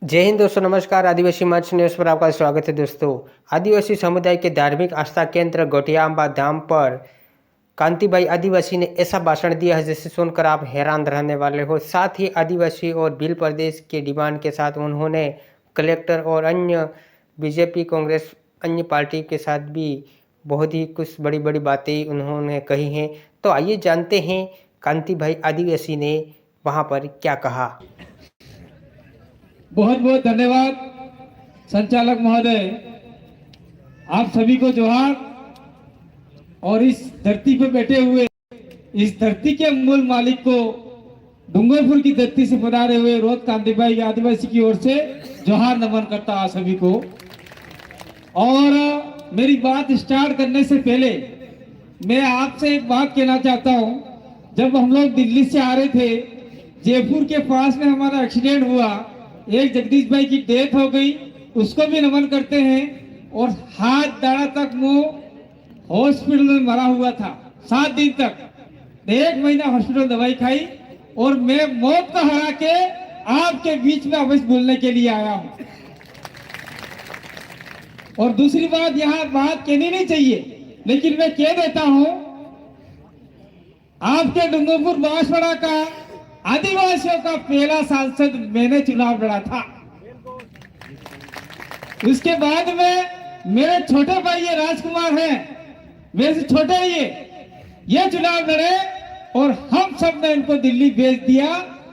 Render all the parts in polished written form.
जय हिंद दोस्तों, नमस्कार। आदिवासी मंच न्यूज़ पर आपका स्वागत है। दोस्तों, आदिवासी समुदाय के धार्मिक आस्था केंद्र गोटियाम्बा धाम पर कांतिबाई आदिवासी ने ऐसा भाषण दिया है जिसे सुनकर आप हैरान रहने वाले हो। साथ ही आदिवासी और भील प्रदेश के डिमांड के साथ उन्होंने कलेक्टर और अन्य बीजेपी, कांग्रेस, अन्य पार्टी के साथ भी बहुत ही कुछ बड़ी बड़ी बातें उन्होंने कही हैं। तो आइए जानते हैं कांतिबाई आदिवासी ने वहाँ पर क्या कहा। बहुत बहुत धन्यवाद संचालक महोदय, आप सभी को जोहार। और इस धरती पर बैठे हुए इस धरती के मूल मालिक को डूंगरपुर की धरती से पधारे हुए रोहत कांतिबाई आदिवासी की ओर से जोहार नमन करता आप सभी को। और मेरी बात स्टार्ट करने से पहले मैं आपसे एक बात कहना चाहता हूं। जब हम लोग दिल्ली से आ रहे थे, जयपुर के पास में हमारा एक्सीडेंट हुआ, एक जगदीश भाई की डेथ हो गई, उसको भी नमन करते हैं। और हाथ दाढ़ा तक वो हॉस्पिटल में मरा हुआ था 7 दिन तक, 1 महीना हॉस्पिटल दवाई खाई। और मैं मौत को हरा के आपके बीच में अवश्य बोलने के लिए आया हूं। और दूसरी बात, यहाँ बात कहनी नहीं चाहिए, लेकिन मैं कह देता हूं, आपके डूंगरपुर बांसवाड़ा का आदिवासियों का पहला सांसद मैंने चुनाव लड़ा था। उसके बाद में मेरे छोटे भाई ये राजकुमार हैं, मेरे से छोटे ये चुनाव लड़े और हम सब ने इनको दिल्ली भेज दिया।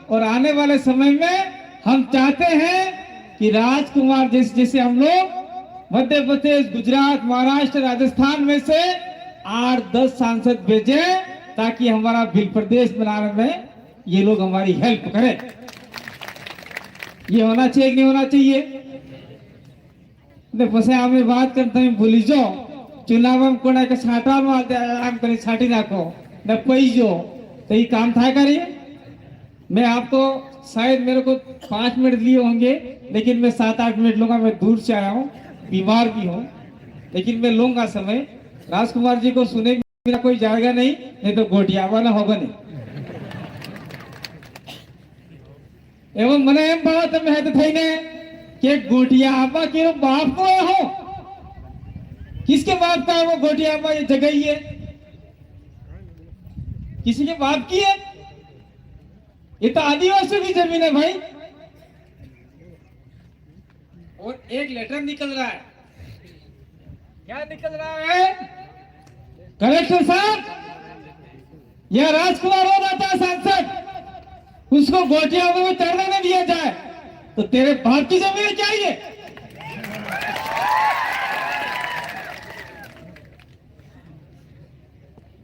और आने वाले समय में हम चाहते हैं कि राजकुमार जैसे हम लोग मध्य प्रदेश, गुजरात, महाराष्ट्र, राजस्थान में से 8-10 सांसद भेजें, ताकि हमारा भील प्रदेश बनाने में ये लोग हमारी हेल्प करें। ये होना चाहिए कि नहीं होना चाहिए? पसे आमे बात करते हैं भूली जो चुनाव में कोना के छाटा मारते आराम करे छाटी नाखो न पैजो, तो ये काम था करिए। मैं आपको शायद मेरे को 5 मिनट लिए होंगे, लेकिन मैं 7-8 मिनट लूंगा। मैं दूर से आया हूँ, बीमार भी हूँ, लेकिन मैं लूंगा समय। राजकुमार जी को सुने बिना कोई जाएगा नहीं तो गोटियावा ना होगा नहीं। एवं મને એમ ભાવ તમે હેત થઈને કે गोटियाबा के बाप को हो, किसके बाप का है वो गोटियाबा? ये जगह ही है, किसी के बाप की है? ये तो आदिवासियों की जमीन है भाई। और एक लेटर निकल रहा है, क्या निकल रहा है? कलेक्टर साहब, यह राजकुमार हो रहा था सांसद, उसको गोटियाबा में तैरने न दिया जाए तो तेरे बाप की जमीन चाहिए।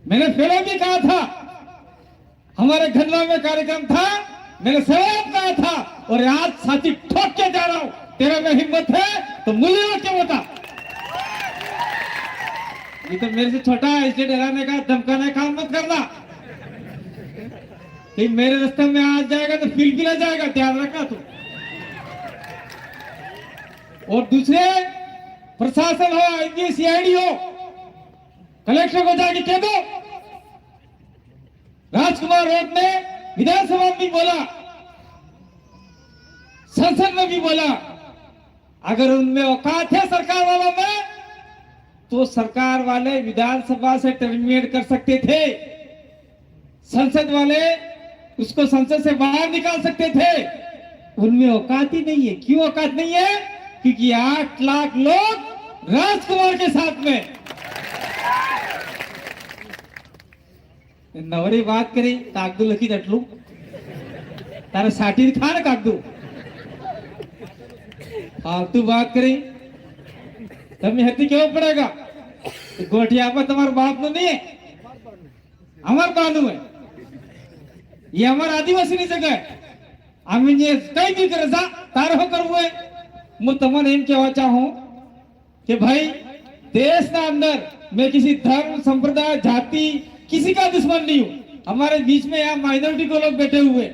मैंने पहले भी कहा था, हमारे खंडवा में कार्यक्रम था, मैंने सब कहा था और आज साथी ठोक के जा रहा हूं। तेरा में हिम्मत है तो मुझे क्या बता। ये तो मेरे से छोटा है, इसलिए डराने का धमकाने का काम मत करना। कि मेरे रास्ते में आ जाएगा तो फिर गिरा जाएगा, ध्यान रखना तू। और दूसरे प्रशासन हो, आईपीएस, सीआईडी हो, कलेक्टर को जाके कह दो। राजकुमार रोड ने विधानसभा में भी बोला, संसद में भी बोला, अगर उनमें औकात है सरकार वालों में तो सरकार वाले विधानसभा से टर्मिनेट कर सकते थे, संसद वाले उसको संसद से बाहर निकाल सकते थे। उनमें औकात ही नहीं है। क्यों औकात नहीं है? क्योंकि 8 लाख लोग राजकुमार के साथ में। नवरी बात करी कागदू लखी तटलू तारे साटी खा ना कागदू फालतू बात करी तब हती क्यों पड़ेगा? गोटियाबा तुम्हारा बाप तो नहीं है, हमार बानू है। ये हमारा आदिवासी की जगह है। आम्ही जे कई भी करे जा तार हो करवो है। मैं तमने एम कहवा चाहूं कि भाई, देश के अंदर मैं किसी धर्म, संप्रदाय, जाति किसी का दुश्मन नहीं हूं। हमारे बीच में यहाँ माइनॉरिटी को लोग बैठे हुए,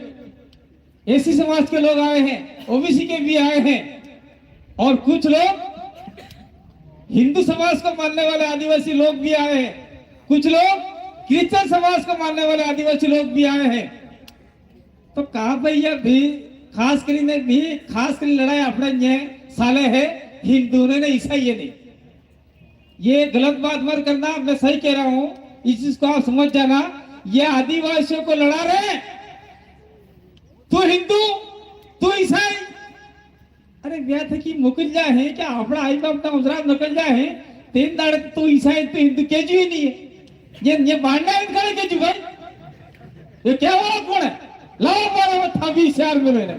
एसी समाज के लोग आए हैं, ओबीसी के भी आए हैं, और कुछ लोग हिंदू समाज को मानने वाले आदिवासी लोग भी आए हैं, कुछ लोग क्रिश्चियन समाज को मानने वाले आदिवासी लोग भी आए हैं। तो कहा भैया भी ખાસ કરીને ખાસ કરીને લડાઈ આપણે અહીંયા साले है हिंदू ने नहीं ईसाई नहीं। ये गलत बात मत करना, मैं सही कह रहा हूं, इस चीज को आप समझ जाना। ये आदिवासियों को लड़ा रहे, तू हिंदू तू ईसाई, अरे व्या थे कि मुकल जाए है क्या अपना आई बाप ना गुजरात निकल जाए है तीन दाड़े तू ईसाई तू हिंदू के जी नहीं है। ये बांधना है के जी भाई, ये क्या वाला कौन है? लाओ मारो था 20,000 में मैंने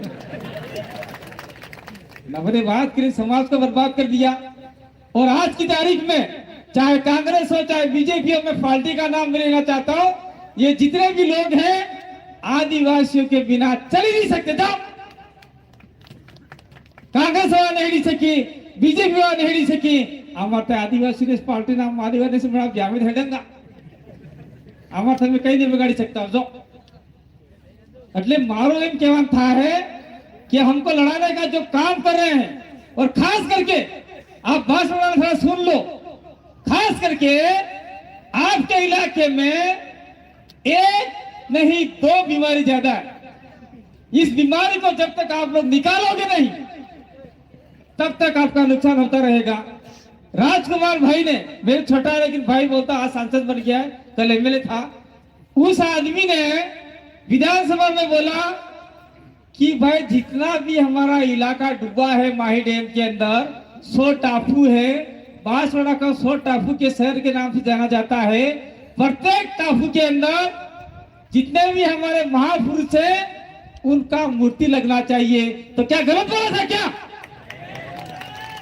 नवरे बात करी, समाज को बर्बाद कर दिया। और आज की तारीख में चाहे कांग्रेस हो चाहे बीजेपी हो, मैं पार्टी का नाम लेना चाहता हूं, ये जितने भी लोग हैं आदिवासियों के बिना चल ही नहीं सकते। जाओ, कांग्रेस वाला नहीं हिड़ी सकी, बीजेपी वाला नहीं हिड़ी सकी, हमारे आदिवासी पार्टी नाम आदिवासी से बड़ा जावेद हेडंगा हमारे में कहीं नहीं बिगाड़ी सकता। जो એટલે મારો એમ કહેવાનું था है कि हमको लड़ाने का जो काम कर रहे हैं, और खास करके आप भाषण थोड़ा सुन लो, खास करके आपके इलाके में एक नहीं 2 बीमारी ज्यादा है। इस बीमारी को जब तक आप लोग निकालोगे नहीं तब तक आपका नुकसान होता रहेगा। राजकुमार भाई ने, मेरे छोटा है लेकिन भाई बोलता आज सांसद बन गया है, कल एमएलए था, उस आदमी ने विधानसभा में बोला कि भाई जितना भी हमारा इलाका डूबा है माही डैम के अंदर, 100 टापू है, बांसवाड़ा का 100 टापू के शहर के नाम से जाना जाता है। प्रत्येक टापू के अंदर जितने भी हमारे महापुरुष है उनका मूर्ति लगना चाहिए। तो क्या गलत बोला था क्या?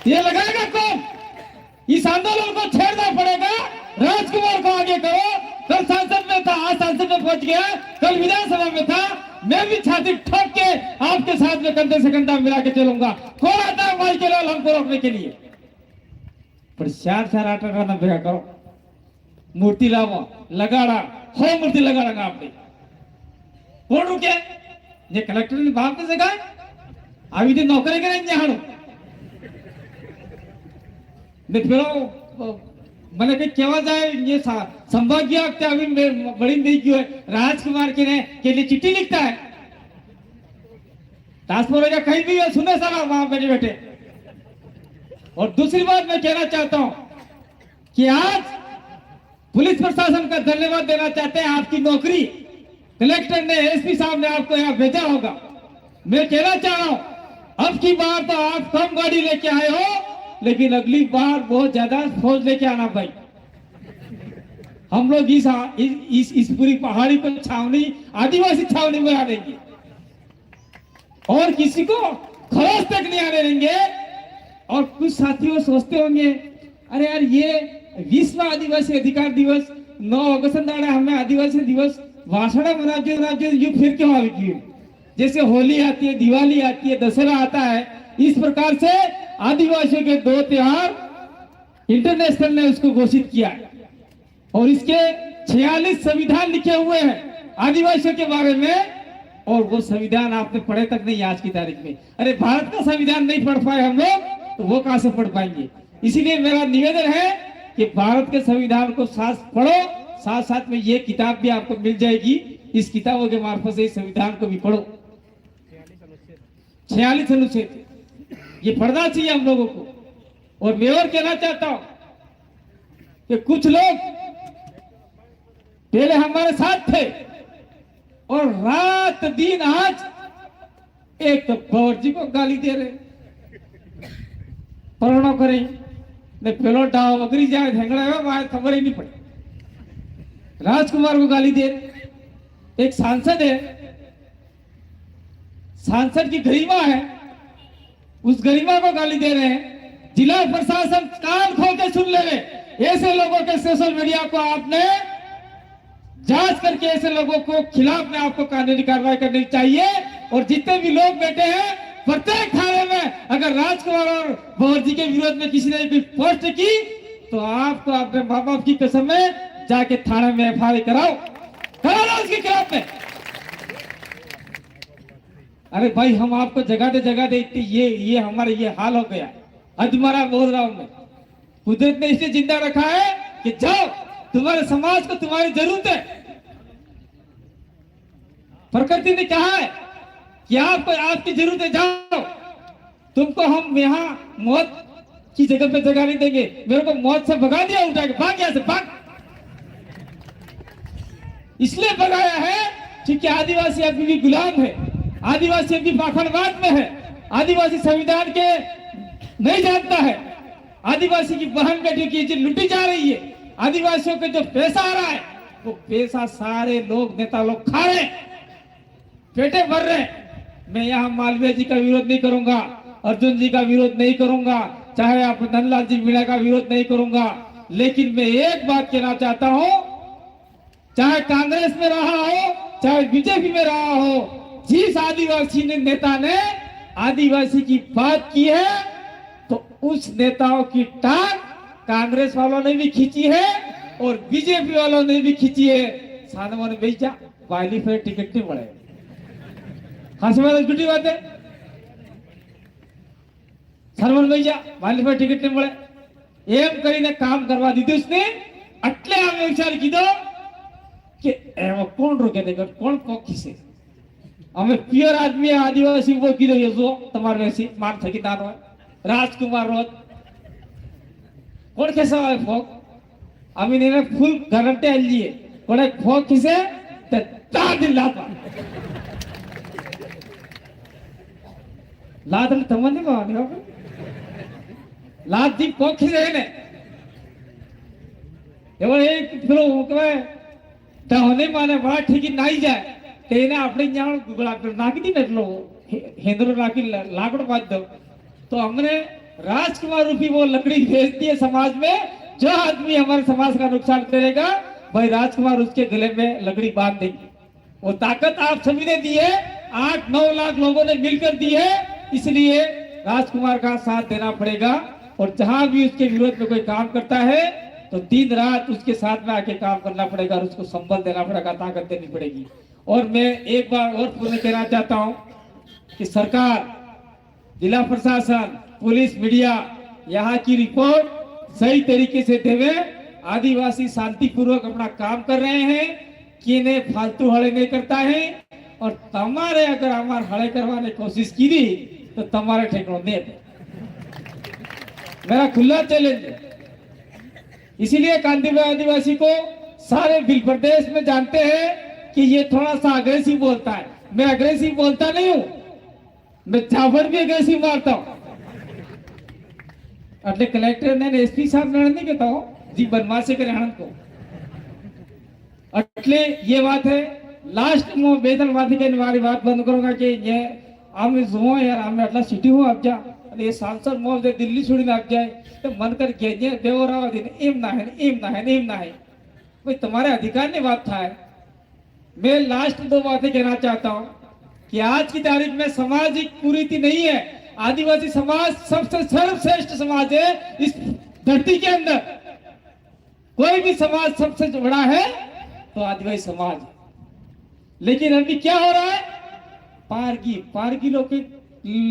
ये लगाएगा कौन? इस आंदोलन को छेड़ना पड़ेगा, राजकुमार को आगे करो। कल सांसद में था, आज सांसद में पहुंच गया, कल विधानसभा में था, मैं भी छाती ठोक के आपके साथ में कंधे से कंधा मिला के चलूंगा। कौन आता है भाई के लाल हमको रोकने के लिए? पर 4-4 8 आना भेगा करो, मूर्ति लाओ, लगाड़ा हो मूर्ति लगाड़ा आपने कौन रुके? ये कलेक्टर ने बाप ने सिखाए अभी तो नौकरी करेंगे हाड़ो ने फिर मैंने कहीं केवा जाए ये संभाग्य अभी बड़ी नहीं क्यों है राजकुमार के लिए चिट्ठी लिखता है, ट्रांसफर का कहीं भी सुने सारा वहां बैठे बैठे। और दूसरी बात मैं कहना चाहता हूं कि आज पुलिस प्रशासन का धन्यवाद देना चाहते हैं। आपकी नौकरी कलेक्टर ने, एसपी साहब ने आपको यहाँ भेजा होगा। मैं कहना चाह रहा हूं अब की बार तो आप कम गाड़ी लेके आए हो, लेकिन अगली बार बहुत ज्यादा फौज लेके आना भाई। हम लोग इस पूरी पहाड़ी को छावनी, आदिवासी छावनी में आ देंगे और किसी को खरोच तक नहीं आने देंगे। और कुछ साथियों सोचते होंगे अरे यार ये विश्व आदिवासी अधिकार दिवस 9 अगस्त दाड़ा हमें आदिवासी दिवस भाषण मनाते यू फिर क्यों आ गई? जैसे होली आती है, दिवाली आती है, दशहरा आता है, इस प्रकार से आदिवासियों के 2 त्योहार इंटरनेशनल ने उसको घोषित किया है। और इसके 46 संविधान लिखे हुए हैं आदिवासियों के बारे में, और वो संविधान आपने पढ़े तक नहीं आज की तारीख में। अरे भारत का संविधान नहीं पढ़ पाए हम लोग, तो वो कहां से पढ़ पाएंगे? इसीलिए मेरा निवेदन है कि भारत के संविधान को साथ पढ़ो, साथ साथ में ये किताब भी आपको मिल जाएगी, इस किताबों के मार्फत से इस संविधान को भी पढ़ो। 46 अनुच्छेद ये पढ़ना चाहिए हम लोगों को। और मैं और कहना चाहता हूं कि कुछ लोग पहले हमारे साथ थे और रात दिन आज एक तो भवर जी को गाली दे रहे, परणो करें ने पेलो डाव अगरी जाए झंगड़ा है वहां खबर ही नहीं पड़ी। राजकुमार को गाली दे रहे, एक सांसद है, सांसद की गरिमा है, उस गरिमा को गाली दे रहे हैं। जिला प्रशासन कान खोल के सुन ले रहे। ऐसे लोगों के सोशल मीडिया को आपने जांच करके ऐसे लोगों को खिलाफ में आपको कानूनी कार्रवाई करनी चाहिए। और जितने भी लोग बैठे हैं प्रत्येक थाने में अगर राजकुमार और भवर जी के विरोध में किसी ने भी पोस्ट की तो आपको अपने माँ बाप की कसम में जाके थाने में एफआईआर कराओ, करा लो उसके खिलाफ में। अरे भाई हम आपको जगह दे ये हमारा ये हाल हो गया। अधमरा बोल रहा हूं मैं, कुदरत ने इसे जिंदा रखा है कि जाओ, तुम्हारे समाज को तुम्हारी जरूरत है। प्रकृति ने कहा है कि आपको आपकी जरूरत है, जाओ, तुमको हम यहाँ मौत की जगह पे जगह नहीं देंगे। मेरे को मौत से भगा दिया, उठा के भाग, यहाँ से भाग। इसलिए भगाया है क्योंकि आदिवासी अभी भी गुलाम है, आदिवासी अभी पाखंडवाद में है, आदिवासी संविधान के नहीं जानता है, आदिवासी की बहन बेटी की इज्जत लूटी जा रही है, आदिवासियों के जो पैसा आ रहा है वो पैसा सारे लोग, नेता लोग खा रहे हैं, पेटे भर रहे हैं। मैं यहाँ मालवीय जी का विरोध नहीं करूंगा, अर्जुन जी का विरोध नहीं करूंगा, चाहे आप धनलाल जी मीणा का विरोध नहीं करूंगा, लेकिन मैं एक बात कहना चाहता हूं, चाहे कांग्रेस में रहा हो, चाहे बीजेपी में रहा हो, जिस आदिवासी नेता ने आदिवासी की बात की है तो उस नेताओं की टांग कांग्रेस वालों ने भी खींची है और बीजेपी वालों ने भी खींची है। सानवा ने भेजा वाली फिर टिकट नहीं મળે, खास में झूठी बात है। सरवन भैया वाली फिर टिकट नहीं મળે એમ કરીને કામ કરવા દીધું उसने। એટલે અમે વિચાર કીધો કે એમાં કોણ રોકે ને કોણ કોખી છે, અમે પ્યોર આદમી આદિવાસી ઉભો કીધો એ જો તમારે વેસી માર થકી તાર હોય राजकुमार रोज कोण कैसा है फोक, आम्ही ने फुल गारंटी आली आहे, कोण एक फोक खिसे तर 10 दिन लात लात તમને ભાવની હો લાત દી फोक खिसे ને એવો એક પેલો કહેવાય તહોને માને વાત ઠીકી નાઈ જાય તેને આપણે જાણ ગુગળા નાખી દી ને એટલો હેંદરો નાખી લાકડો બાંધ દો तो हमने राजकुमार रूपी वो लकड़ी भेज दी है समाज में। जो आदमी हमारे समाज का नुकसान करेगा भाई राजकुमार उसके गले में लकड़ी बांध देगी। वो ताकत आप सभी ने दी है, 8-9 लाख लोगों ने मिलकर दी है, इसलिए राजकुमार का साथ देना पड़ेगा। और जहां भी उसके विरोध में कोई काम करता है तो दिन रात उसके साथ में आके काम करना पड़ेगा और उसको संबल देना पड़ेगा, ताकत देनी पड़ेगी। और मैं एक बार और पूर्ण कहना चाहता हूं कि सरकार, जिला प्रशासन, पुलिस, मीडिया यहाँ की रिपोर्ट सही तरीके से देवे। आदिवासी शांतिपूर्वक अपना काम कर रहे हैं कि इन्हें फालतू हड़े नहीं करता है। और तमारे अगर हमारे हड़े करवाने की कोशिश की थी तो तमारे ठेकानों नहीं है, मेरा खुला चैलेंज है। इसीलिए कांतिभाई आदिवासी को सारे बिल प्रदेश में जानते हैं कि ये थोड़ा सा अग्रेसिव बोलता है। मैं अग्रेसिव बोलता नहीं हूं, मैं चावल भी अग्रेसिव मारता हूं। એટલે કલેક્ટર ને એસપી સાહેબ ને नहीं कहता हूं जी बनवासी करे आनंद को। એટલે ये बात है। लास्ट में बेदल वादी के वाली बात बंद करूंगा कि ये आम जो यार आम आटला सिटी हूं आप जा અને ये सांसद मोह दे दिल्ली छोड़ीने आप जाए तो मन कर के जे देवरावा दिन एम ना है एम ना है एम ना है भाई तुम्हारे अधिकार ने बात था। मैं लास्ट 2 बातें कहना चाहता हूं कि आज की तारीख में सामाजिक कुरीति नहीं है। आदिवासी समाज सबसे सर्वश्रेष्ठ समाज है इस धरती के अंदर। कोई भी समाज सबसे बड़ा है तो आदिवासी समाज। लेकिन अभी क्या हो रहा है, पारगी लोग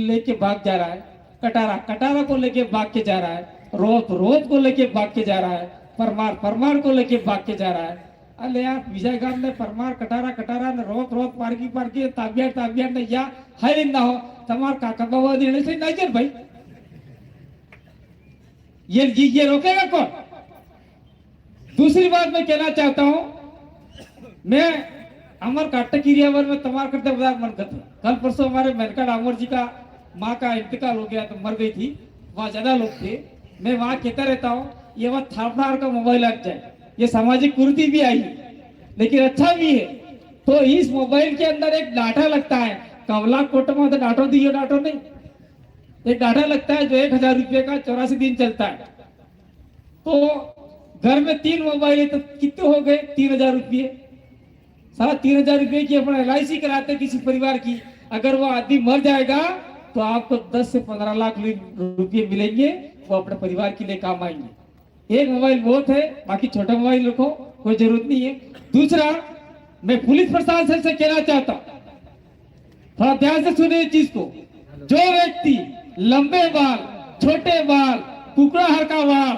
लेके भाग जा रहा है, कटारा को लेके भाग के जा रहा है, रोज को लेके भाग के जा रहा है, परमार को लेके भाग के जा रहा है। अरे यार विजय गांव ने परमार कटारा ने रोत पारगी ताबियार ने या हाय ना हो तमार काका बाबा निर्णय से नहीं कर भाई ये रोकेगा कौन। दूसरी बात मैं कहना चाहता हूं, मैं अमर काटक एरियावर में तमार करते बता मन करता। कल परसों हमारे मेनका डामोर जी का माँ का इंतकाल हो गया तो मर गई थी, वहां ज्यादा लोग थे। मैं वहां कहता रहता हूँ ये वहां थापनार का मोबाइल लग जाए, ये सामाजिक कुरीति भी आई लेकिन अच्छा भी है। तो इस मोबाइल के अंदर एक डाटा लगता है, कवला कोट में तो डाटो दियो डाटो नहीं, एक डाटा लगता है जो 1000 रुपये का 84 दिन चलता है। तो घर में 3 मोबाइल है तो कितने हो गए 3000 रुपये। सारा 3000 रुपये की अपना LIC कराते किसी परिवार की, अगर वो आदमी मर जाएगा तो आपको 10 से 15 लाख रुपये मिलेंगे, वो अपने परिवार के लिए काम आएंगे। एक मोबाइल बहुत है, बाकी छोटा मोबाइल रखो, कोई जरूरत नहीं है। दूसरा, मैं पुलिस प्रशासन से कहना चाहता हूं, थोड़ा ध्यान से सुनिए इस चीज को। जो व्यक्ति लंबे बाल, छोटे बाल, कुकड़ा हरका बाल,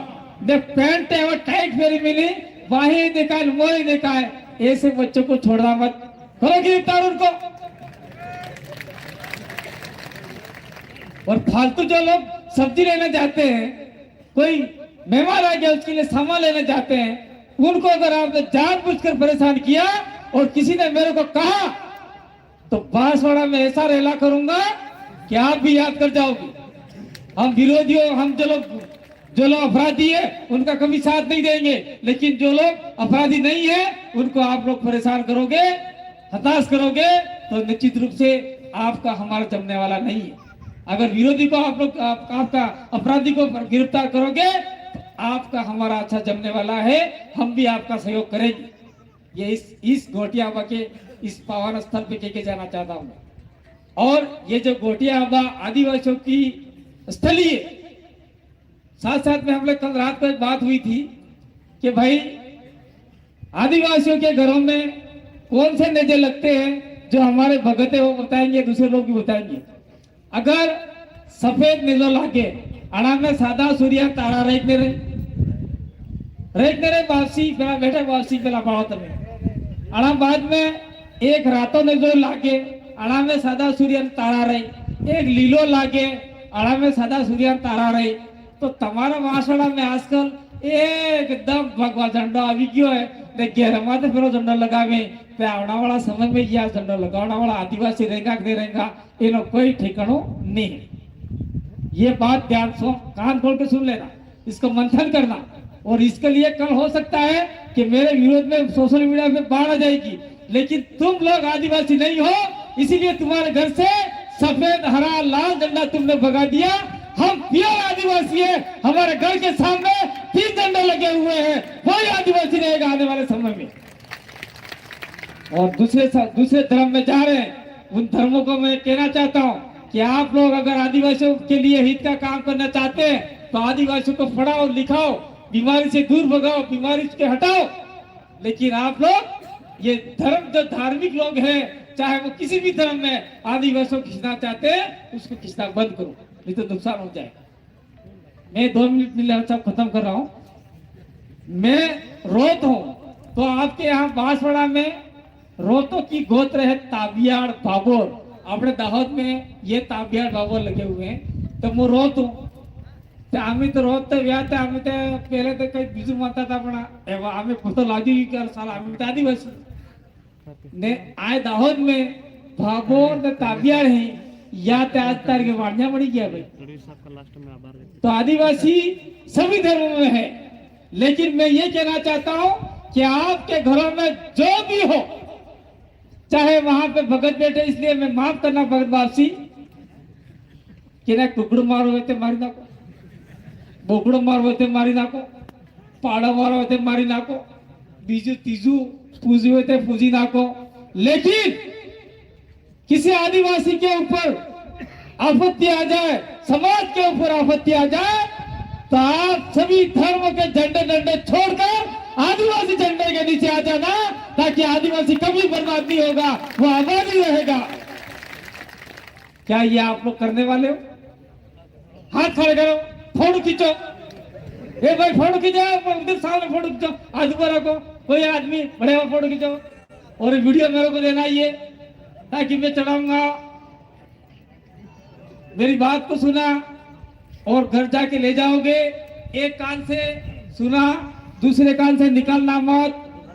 पैंट और टाइट फेरी मिली वाही देखा है, मोही देखा है, ऐसे बच्चों को छोड़ना मत, करो गिरफ्तार उनको। और फालतू जो लोग सब्जी लेने जाते हैं, कोई मेहमान आ गया उसके लिए सामान लेने जाते हैं, उनको अगर आपने जानबूझकर परेशान किया और किसी ने मेरे को कहा तो बांसवाड़ा में ऐसा रेला करूंगा कि आप भी याद कर जाओगे। हम विरोधियों, हम जो लोग अपराधी है उनका कभी साथ नहीं देंगे, लेकिन जो लोग अपराधी नहीं है उनको आप लोग परेशान करोगे, हताश करोगे तो निश्चित रूप से आपका हमारा जमने वाला नहीं है। अगर विरोधी को आप लोग आपका अपराधी को गिरफ्तार करोगे तो आपका हमारा अच्छा जमने वाला है, हम भी आपका सहयोग करेंगे। ये इस घोटियाबा के इस पावन स्थल पे के जाना चाहता हूं। और ये जो घोटियाबा आदिवासियों की स्थली है, साथ साथ में हम लोग कल रात को एक बात हुई थी कि भाई आदिवासियों के घरों में कौन से नेजे लगते हैं जो हमारे भगत है वो बताएंगे, दूसरे लोग भी बताएंगे। अगर सफेद नेजो लागे अड़ा सादा सूर्य तारा रेखने रे वापसी पेला बैठे वापसी पेला पाओ तमे अड़ा बाद में एक रातों नेजो लागे अड़ा में सादा सूर्य तारा रही, एक लीलो लागे अड़ा में सादा सूर्य तारा रही। तो तमारा वासड़ा में आजकल एकदम भगवा झंडा आ गयो है, घेरमा तो फिर झंडा लगावे पे आवना वाला समय में यह झंडा लगावना वाला आदिवासी रहेगा कि नहीं रहेगा इनो कोई ठिकानो नहीं है। ये बात ध्यान से कान खोल के सुन लेना, इसको मंथन करना। और इसके लिए कल हो सकता है कि मेरे विरोध में सोशल मीडिया पे बाढ़ आ जाएगी, लेकिन तुम लोग आदिवासी नहीं हो, इसीलिए तुम्हारे घर से सफेद हरा लाल झंडा तुमने भगा दिया। हम प्योर आदिवासी है, हमारे घर के सामने 3 झंडे लगे हुए हैं, कोई आदिवासी रहेगा आने वाले समय में। और दूसरे धर्म में जा रहे हैं, उन धर्मों को मैं कहना चाहता हूं कि आप लोग अगर आदिवासियों के लिए हित का काम करना चाहते हैं तो आदिवासियों को पढ़ाओ लिखाओ, बीमारी से दूर भगाओ, बीमारी से हटाओ। लेकिन आप लोग ये धर्म जो धार्मिक लोग हैं, चाहे वो किसी भी धर्म में आदिवासियों को खींचना चाहते हैं उसको खींचना बंद करो, नहीं तो नुकसान हो जाएगा। मैं 2 मिनट में सब खत्म कर रहा हूं। मैं रोत हूं तो आपके यहाँ बांसवाड़ा में रोतों की गोत्र है ताबियाड़ बाबोर। अपने दाहोद में ये ताबियाड़ बाबोर लगे हुए हैं। तो मैं रोत हूं तो आम्ही तो रोत व्यात आम्ही ते पहले तो काही बीजू म्हणता था पण एवं आम्ही फोटो लागी कर साला आम्ही तो आदिवासी ने आए दाहोद में बाबोर ने ताबियाड़ है या ते आज तारीख वाणिया मड़ी गया भाई। तो आदिवासी सभी धर्मों में है, लेकिन मैं ये कहना चाहता हूं कि आपके घरों में जो भी हो, चाहे वहां पे भगत बैठे, इसलिए मैं माफ करना भगत वापसी कि ना कुकड़ मारो होते मारी नाको, बोकड़ो मारो होते मारी नाको, पाड़ा मारो होते मारी नाको, बीजू तीजू पूजी होते पूजी नाको। लेकिन किसी आदिवासी के ऊपर आपत्ति आ जाए, समाज के ऊपर आपत्ति आ जाए तो आप सभी धर्मों के झंडे डंडे छोड़कर आदिवासी झंडे के नीचे आ जाना, ताकि आदिवासी कभी बर्बाद नहीं होगा, वो आबाद ही रहेगा। क्या ये आप लोग करने वाले हो? हाथ खड़े करो, फोटो खींचो। ए भाई फोटो खींचो, उधर सामने फोटो खींचो, आज ऊपर रखो, कोई आदमी बड़े हुआ फोटो खींचो और वीडियो मेरे को देना ये, ताकि मैं चढ़ाऊंगा। मेरी बात को सुना और घर जाके ले जाओगे, एक कान से सुना दूसरे कान से निकालना मत,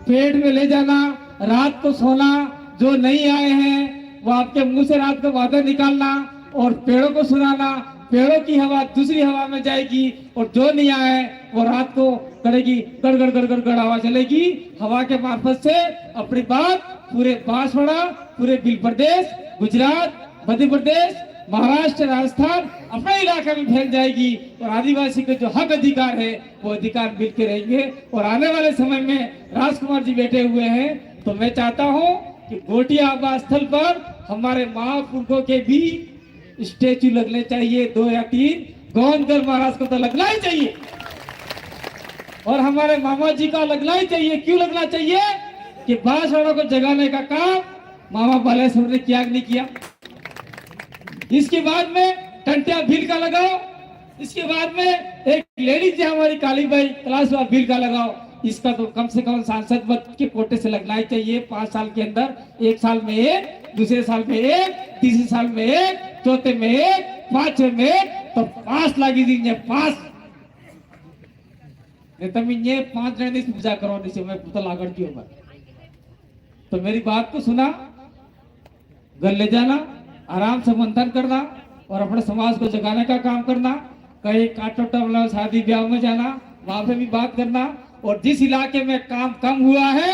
पेट में ले जाना, रात को सोना। जो नहीं आए हैं वो आपके मुंह से रात को बातें निकालना और पेड़ों को सुनाना। पेड़ों की हवा दूसरी हवा में जाएगी और जो नहीं आए वो रात को करेगी, गड़गड़ गड़गड़ गड़ हवा चलेगी। हवा के मार्फत से अपनी बात पूरे बांसवाड़ा, पूरे बिल प्रदेश, गुजरात, मध्य प्रदेश, महाराष्ट्र, राजस्थान, अपने इलाके में फैल जाएगी और आदिवासी के जो हक अधिकार है वो अधिकार मिलके रहेंगे। और आने वाले समय में राजकुमार जी बैठे हुए हैं, तो मैं चाहता हूं कि घोटियाबा स्थल पर हमारे महापुरुषों के भी स्टेचू लगने चाहिए, 2 या 3। गोविंदगढ़ महाराज को तो लगना ही चाहिए और हमारे मामा जी का लगना ही चाहिए। क्यों लगना चाहिए? कि बांसवाड़ा को जगाने का काम मामा बालेश्वर ने किया नहीं किया। इसके बाद में टंटिया भील का लगाओ, इसके बाद में एक लेडीज है हमारी काली बाई क्लास भील का लगाओ। इसका तो कम से कम सांसद पद के कोटे से लगना ही चाहिए। 5 साल के अंदर, 1 साल में 1, दूसरे साल में 1, तीसरे साल में 1, चौथे में 1, पांचवे में तो 5 लागी दीजिए 5 ने तमी ये 5 ने पूजा करो नहीं मैं पुतल आगड़ की होगा तो मेरी बात को सुना घर ले जाना आराम से मंथन करना और अपने समाज को जगाने का काम करना कहीं काटोटा वाला शादी ब्याह में जाना वहां पे भी बात करना और जिस इलाके में काम कम हुआ है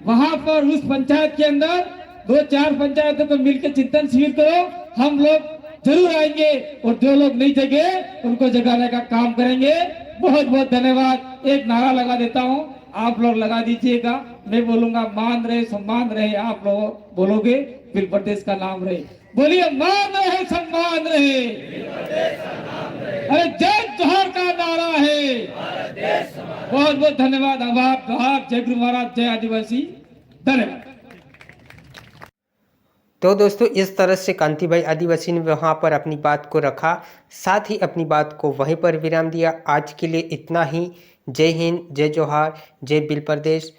वहां पर उस पंचायत के अंदर 2-4 पंचायतों को मिलकर चिंतन शिविर करो हम लोग जरूर आएंगे और जो लोग नहीं जगे उनको जगाने का काम करेंगे। बहुत बहुत धन्यवाद। एक नारा लगा देता हूँ आप लोग लगा दीजिएगा मैं बोलूंगा मान रहे सम्मान रहे आप लोग बोलोगे फिर प्रदेश का नाम रहे बोलिए मान रहे सम्मान रहे अरे जय जोहर का नारा है। बहुत बहुत धन्यवाद। आभार जय गुरु महाराज जय आदिवासी धन्यवाद। तो दोस्तों इस तरह से कांतिभाई आदिवासी ने वहाँ पर अपनी बात को रखा, साथ ही अपनी बात को वहीं पर विराम दिया। आज के लिए इतना ही। जय हिंद, जय जोहार, जय बिल प्रदेश।